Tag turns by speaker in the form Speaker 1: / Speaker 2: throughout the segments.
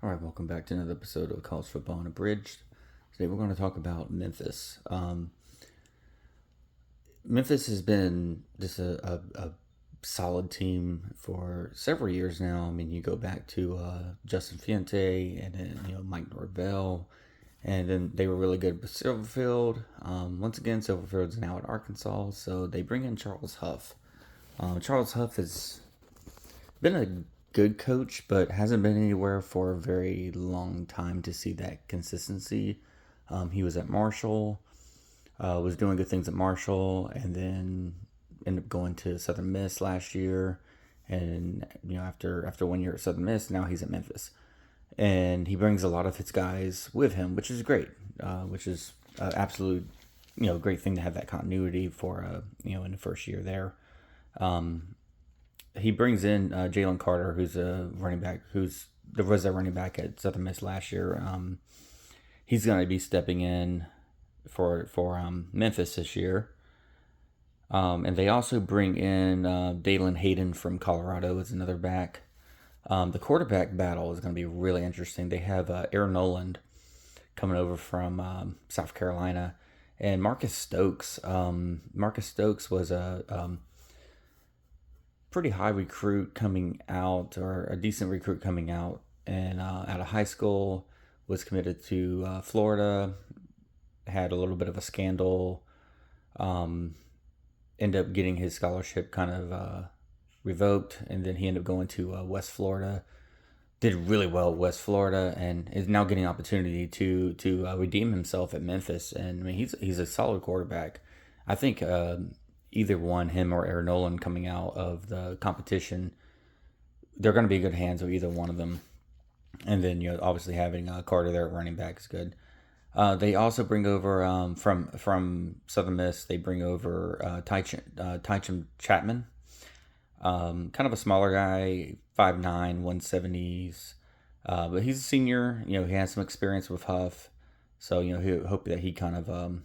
Speaker 1: All right, welcome back to another episode of College Football Unabridged. Today we're going to talk about Memphis. Memphis has been just a solid team for several years now. I mean, you go back to Justin Fuente and then Mike Norvell, and then they were really good with Silverfield. Once again, Silverfield's now at Arkansas, so they bring in Charles Huff. Charles Huff has been a good coach, but hasn't been anywhere for a very long time to see that consistency. He was at Marshall, was doing good things at Marshall, and then ended up going to Southern Miss last year. And after 1 year at Southern Miss, now he's at Memphis, and he brings a lot of his guys with him, which is great. Which is absolute great thing to have that continuity for in the first year there. He brings in Jalen Carter, who's a running back, was a running back at Southern Miss last year. He's going to be stepping in for Memphis this year. And they also bring in Dalen Hayden from Colorado as another back. The quarterback battle is going to be really interesting. They have Aaron Noland coming over from South Carolina, and Marcus Stokes. Marcus Stokes was a pretty high recruit coming out, or a decent recruit coming out, and out of high school, was committed to Florida, had a little bit of a scandal, ended up getting his scholarship kind of revoked, and then he ended up going to West Florida, did really well at West Florida, and is now getting an opportunity to redeem himself at Memphis. And I mean, he's a solid quarterback. I think either one, him or Aaron Nolan, coming out of the competition, they're going to be in good hands with either one of them. And then obviously having Carter there at running back is good. They also bring over from Southern Miss. They bring over Tycham Chapman, kind of a smaller guy, 5'9", 170s, but he's a senior. He has some experience with Huff, so he hope that he kind of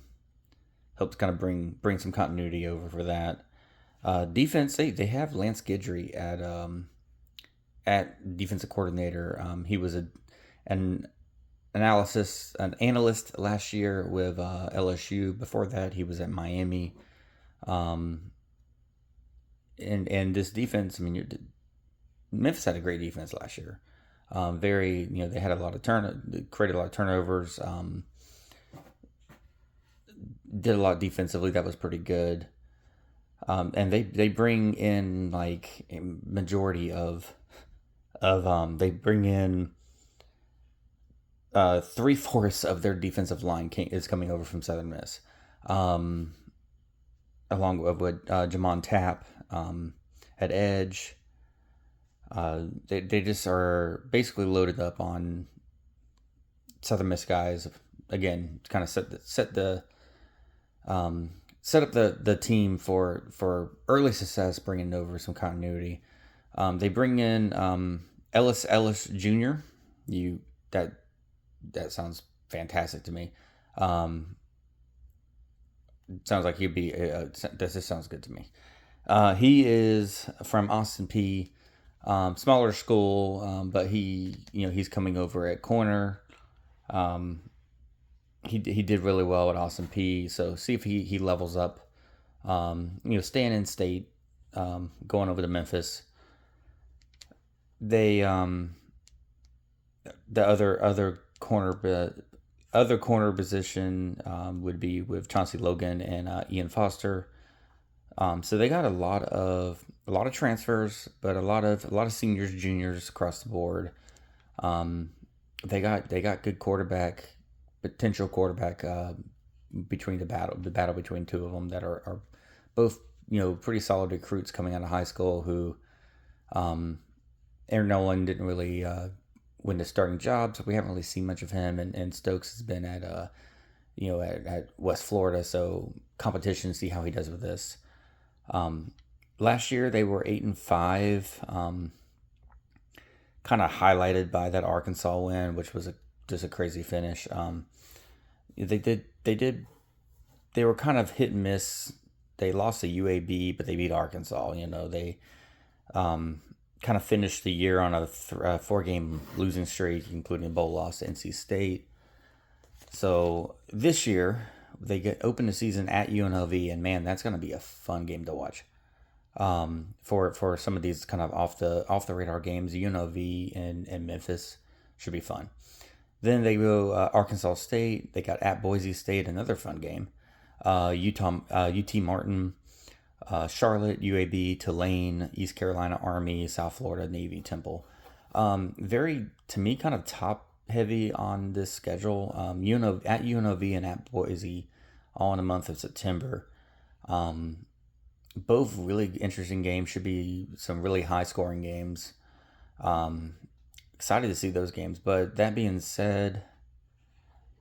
Speaker 1: helps kind of bring some continuity over for that. Defense, they have Lance Guidry at defensive coordinator. He was an analyst last year with LSU. Before that, he was at Miami. And this defense, I mean, Memphis had a great defense last year. They had a lot of created a lot of turnovers. Did a lot defensively that was pretty good. And they bring in like a majority of they bring in 3/4 of their defensive line is coming over from Southern Miss, along with Jamon Tapp at edge. They just are basically loaded up on Southern Miss guys. Again, kind of set up the team for early success, bringing over some continuity. They bring in Ellis Jr. That sounds fantastic to me. Sounds like he'd be. This just sounds good to me. He is from Austin Peay, smaller school, but he's coming over at corner. He did really well at Austin Peay, so see if he levels up. Staying in state, going over to Memphis. They the other corner position would be with Chauncey Logan and Ian Foster. So they got a lot of transfers, but a lot of seniors, juniors across the board. They got good potential quarterback between the battle between two of them that are both pretty solid recruits coming out of high school. Who Aaron Nolan didn't really win the starting job, so we haven't really seen much of him. And Stokes has been at at West Florida, so competition. See how he does with this. Last year they were 8-5, kind of highlighted by that Arkansas win, which was just a crazy finish. They were kind of hit and miss. They lost to UAB, but they beat Arkansas. kind of finished the year on a 4-game losing streak, including a bowl loss to NC State. So this year they get open the season at UNLV, and man, that's going to be a fun game to watch. For some of these kind of off the radar games, UNLV and Memphis should be fun. Then they go Arkansas State. They got at Boise State, another fun game. UT Martin, Charlotte, UAB, Tulane, East Carolina Army, South Florida Navy, Temple. Very, to me, kind of top heavy on this schedule. At UNLV and at Boise, all in the month of September. Both really interesting games. Should be some really high scoring games. Excited to see those games. But that being said,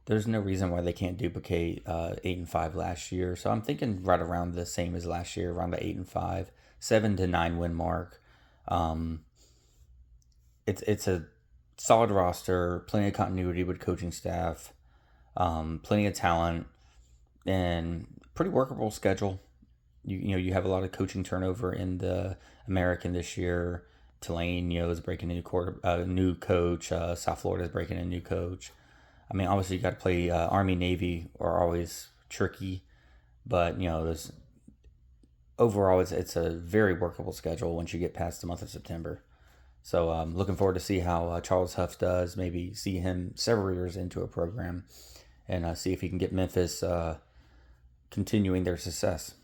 Speaker 1: there's no reason why they can't duplicate 8-5 last year. So I'm thinking right around the same as last year, around the 8-5, 7-9 win mark. It's a solid roster, plenty of continuity with coaching staff, plenty of talent, and pretty workable schedule. You have a lot of coaching turnover in the American this year. Tulane, is breaking a new coach. South Florida is breaking a new coach. I mean, obviously you got to play Army, Navy are always tricky, but there's overall it's a very workable schedule once you get past the month of September. So I'm looking forward to see how Charles Huff does. Maybe see him several years into a program, and see if he can get Memphis continuing their success.